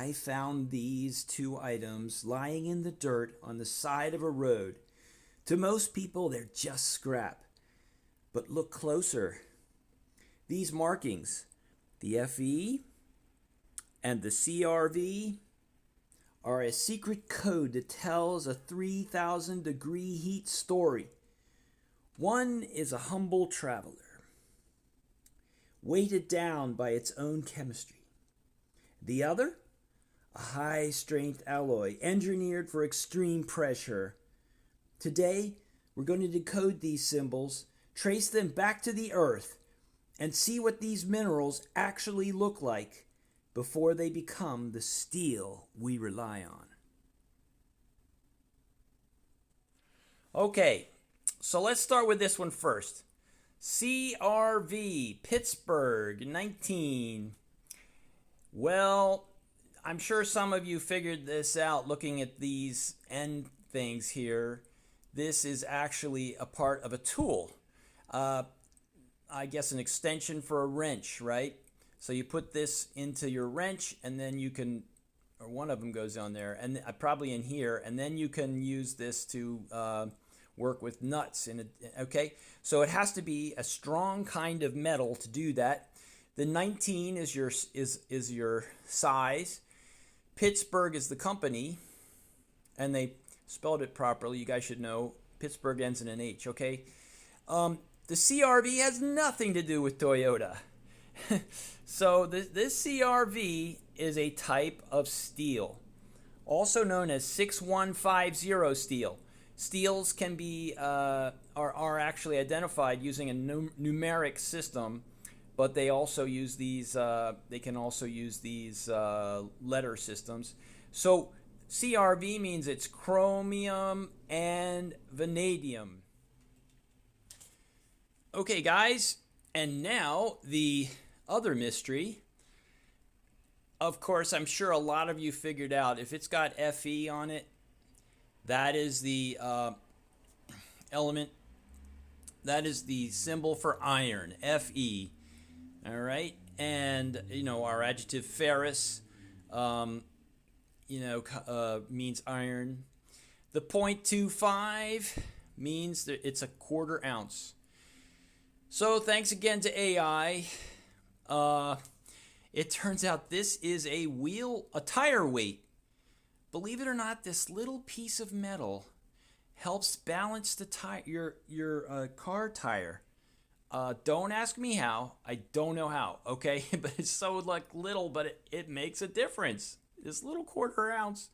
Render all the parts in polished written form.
I found these two items lying in the dirt on the side of a road. To most people, they're just scrap. But look closer. These markings, the Fe and the CRV, are a secret code that tells a 3,000 degree heat story. One is a humble traveler, weighted down by its own chemistry. The other, a high-strength alloy engineered for extreme pressure. Today, we're going to decode these symbols, trace them back to the earth, and see what these minerals actually look like before they become the steel we rely on. Okay, so let's start with this one first. CRV, Pittsburgh, 19. Well, I'm sure some of you figured this out looking at these end things here. This is actually a part of a tool. I guess an extension for a wrench, right? So you put this into your wrench and then you can, or one of them goes on there, and probably in here, and then you can use this to work with nuts. Okay, so it has to be a strong kind of metal to do that. The 19 is your size. Pittsburgh is the company, and they spelled it properly. You guys should know. Pittsburgh ends in an H, okay? The CRV has nothing to do with Toyota. So this CRV is a type of steel, also known as 6150 steel. Steels can be are actually identified using a numeric system, but they also use these. They can also use these letter systems. So CRV means it's chromium and vanadium. Okay, guys, and now the other mystery. Of course, I'm sure a lot of you figured out if it's got Fe on it, that is the element, that is the symbol for iron, Fe. All right, and our adjective ferrous, means iron. The 0.25 means that it's a quarter ounce. So thanks again to AI. It turns out this is a tire weight. Believe it or not, this little piece of metal helps balance the tire, your car tire. Don't ask me how. I don't know how. Okay, but it's so little, but it makes a difference. This little quarter ounce.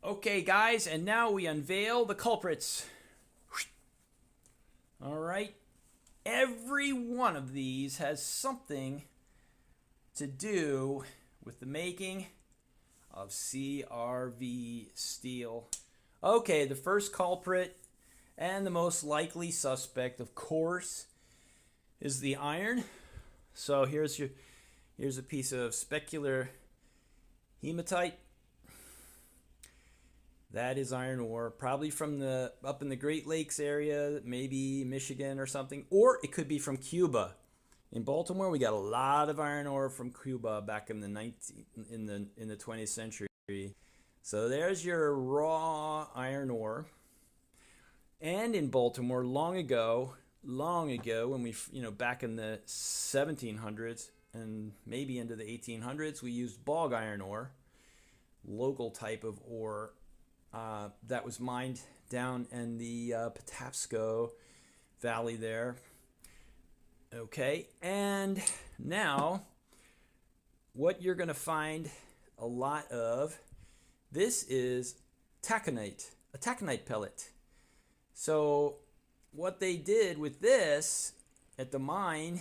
Okay, guys, and now we unveil the culprits. All right. Every one of these has something to do with the making of CRV steel. Okay, the first culprit and the most likely suspect, of course, is the iron. So here's a piece of specular hematite. That is iron ore, probably from up in the Great Lakes area, maybe Michigan or something, or it could be from Cuba. In Baltimore, we got a lot of iron ore from Cuba back in the 20th century. So there's your raw iron ore. And in Baltimore, long ago, when we, back in the 1700s and maybe into the 1800s, we used bog iron ore, local type of ore. That was mined down in the Patapsco Valley there. Okay, and now what you're going to find a lot of, this is taconite, a taconite pellet. So what they did with this at the mine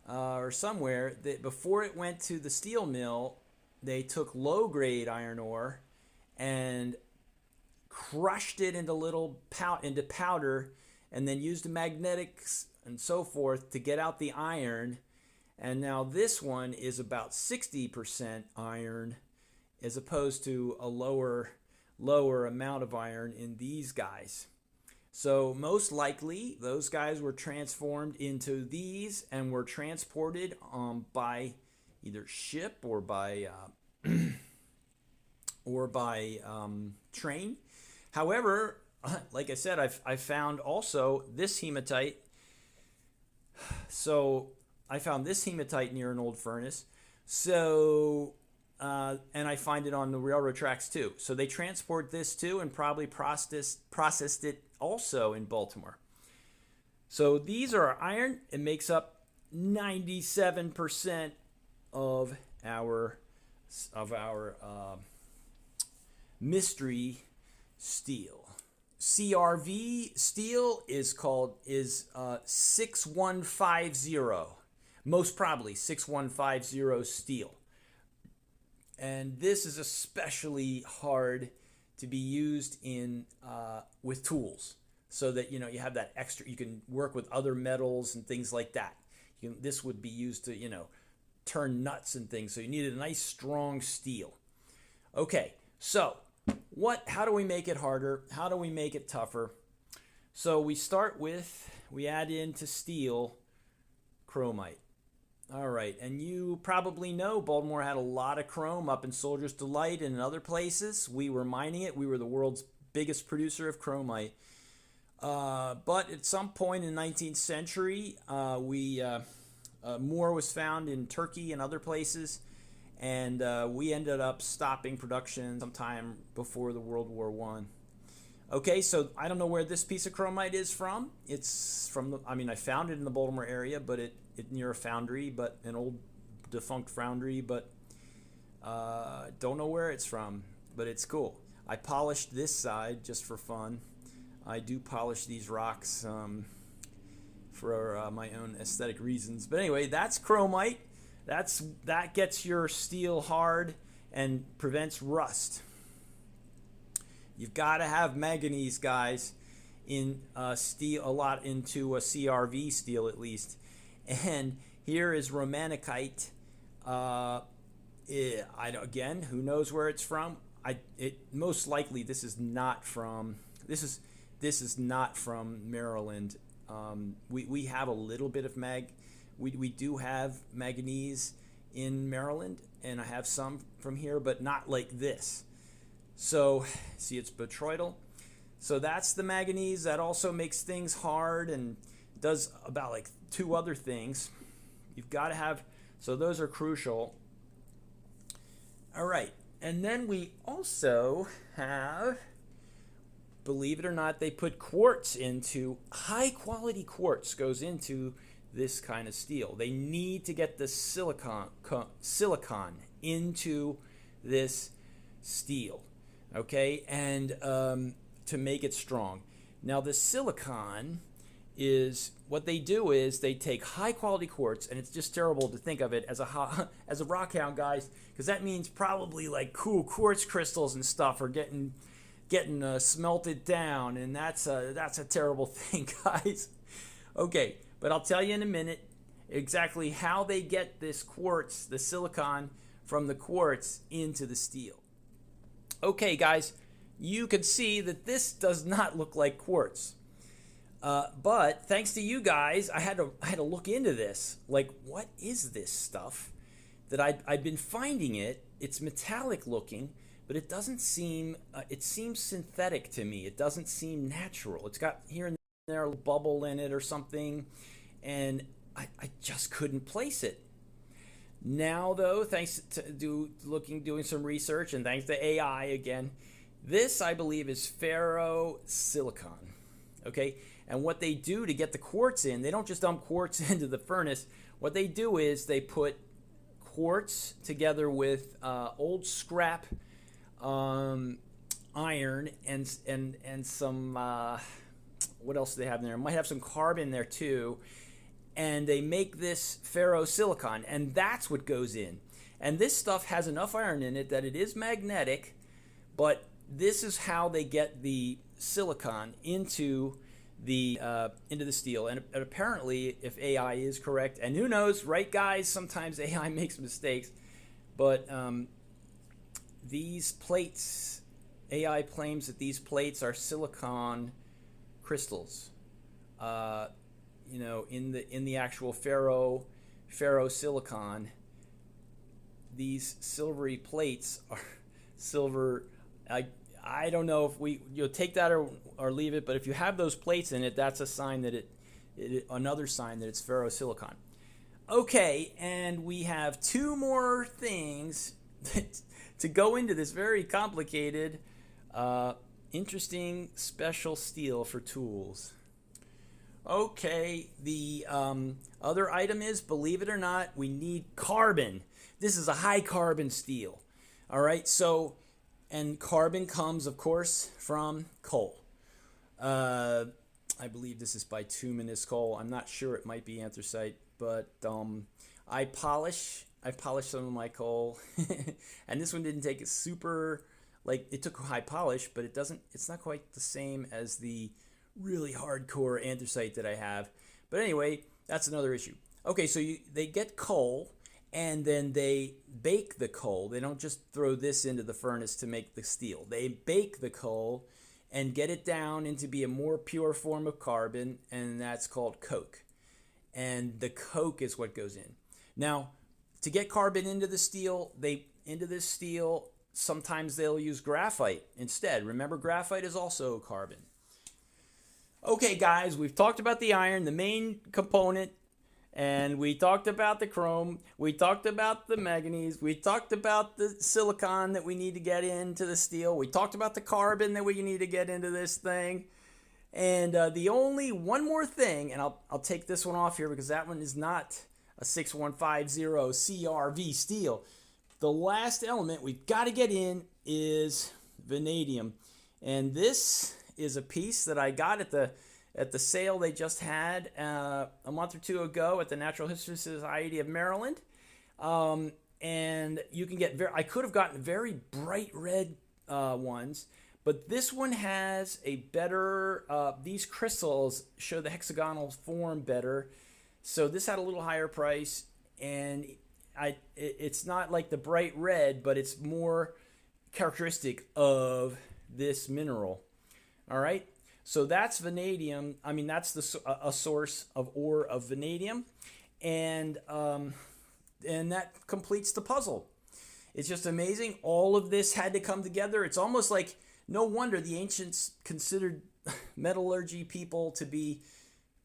or somewhere, before it went to the steel mill, they took low-grade iron ore and crushed it into powder, and then used magnetics and so forth to get out the iron. And now this one is about 60% iron, as opposed to a lower amount of iron in these guys. So most likely those guys were transformed into these and were transported by either ship or by train. However, like I said, I've found also this hematite. So I found this hematite near an old furnace. So and I find it on the railroad tracks too. So they transport this too and probably processed it also in Baltimore. So these are iron. It makes up 97% of our mystery steel. CRV steel is 6150. Most probably 6150 steel. And this is especially hard to be used in with tools, so that you have that extra. You can work with other metals and things like that. This would be used to turn nuts and things. So you need a nice strong steel. Okay, so how do we make it harder? How do we make it tougher? So we add into steel chromite. All right, and you probably know Baltimore had a lot of chrome up in Soldier's Delight and in other places. We were mining it. We were the world's biggest producer of chromite. But at some point in the 19th century, more was found in Turkey and other places, and we ended up stopping production sometime before the World War I. Okay, so I don't know where this piece of chromite is from. It's from I found it in the Baltimore area, but it near a foundry, but an old defunct foundry, but don't know where it's from, but it's cool. I polished this side just for fun. I do polish these rocks for my own aesthetic reasons. But anyway, that's chromite. That gets your steel hard and prevents rust. You've got to have manganese, guys, in steel, a lot into a CRV steel at least. And here is romanachite. Again, who knows where it's from? Most likely this is not from Maryland. We have a little bit of we do have manganese in Maryland, and I have some from here, but not like this. So see, it's botryoidal. So that's the manganese. That also makes things hard and does about like 2 other things. You've got to have, so those are crucial. All right, and then we also have, believe it or not, they put quartz into, high quality quartz goes into this kind of steel. They need to get the silicon into this steel, okay, and to make it strong. Now the silicon is, what they do is they take high quality quartz, and it's just terrible to think of it as a rockhound, guys, because that means probably like cool quartz crystals and stuff are getting smelted down, and that's a terrible thing, guys. Okay, but I'll tell you in a minute exactly how they get this quartz, the silicon from the quartz into the steel. Okay, guys, you can see that this does not look like quartz. But thanks to you guys, I had to look into this. Like, what is this stuff that I've been finding it? It's metallic looking, but it doesn't seem, it seems synthetic to me. It doesn't seem natural. It's got here and there a bubble in it or something, and I just couldn't place it. Now, though, thanks to doing some research, and thanks to AI again, this, I believe, is ferrosilicon, okay? And what they do to get the quartz in, they don't just dump quartz into the furnace. What they do is they put quartz together with old scrap iron and some, what else do they have in there? Might have some carbon there too. And they make this ferrosilicon, and that's what goes in. And this stuff has enough iron in it that it is magnetic, but this is how they get the silicon into the steel. And apparently, if AI is correct, and who knows, right, guys? Sometimes AI makes mistakes, but these plates, AI claims that these plates are silicon crystals. In the actual ferrosilicon, these silvery plates are silver. I don't know if you'll take that or leave it, but if you have those plates in it, that's a sign that another sign that it's ferrosilicon. Okay, and we have two more things to go into this very complicated, interesting special steel for tools. Okay, the other item is, believe it or not, we need carbon. This is a high carbon steel. All right, so, and carbon comes, of course, from coal. I believe this is bituminous coal. I'm not sure, it might be anthracite, but I polish some of my coal, and this one didn't take it super, like, it took a high polish, but it's not quite the same as the really hardcore anthracite that I have. But anyway, that's another issue. Okay, so they get coal, and then they bake the coal. They don't just throw this into the furnace to make the steel. They bake the coal and get it down into be a more pure form of carbon, and that's called coke. And the coke is what goes in. Now, to get carbon into the steel, sometimes they'll use graphite instead. Remember, graphite is also carbon. Okay, guys, we've talked about the iron, the main component, and we talked about the chrome, we talked about the manganese, we talked about the silicon that we need to get into the steel, we talked about the carbon that we need to get into this thing, and the only one more thing, and I'll take this one off here because that one is not a 6150 CRV steel. The last element we've got to get in is vanadium, and this is a piece that I got at the sale they just had a month or two ago at the Natural History Society of Maryland. And you can get I could have gotten very bright red ones, but this one has a better, these crystals show the hexagonal form better. So this had a little higher price, and it's not like the bright red, but it's more characteristic of this mineral. All right, so that's vanadium. I mean, that's a source of ore of vanadium, and that completes the puzzle. It's just amazing. All of this had to come together. It's almost like, no wonder the ancients considered metallurgy people to be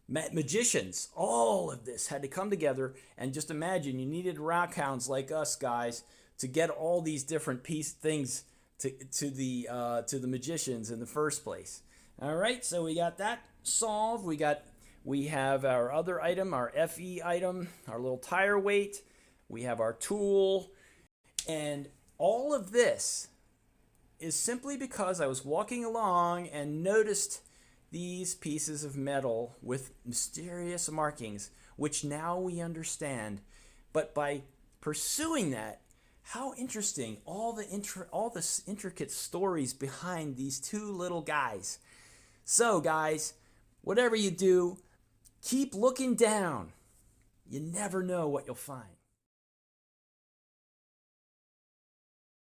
magicians. All of this had to come together, and just imagine, you needed rockhounds like us guys to get all these different things to the magicians in the first place. All right, so we got that solved. We have our other item, our FE item, our little tire weight. We have our tool, and all of this is simply because I was walking along and noticed these pieces of metal with mysterious markings, which now we understand. But by pursuing that, how interesting, all the intricate stories behind these two little guys. So guys, whatever you do, keep looking down. You never know what you'll find.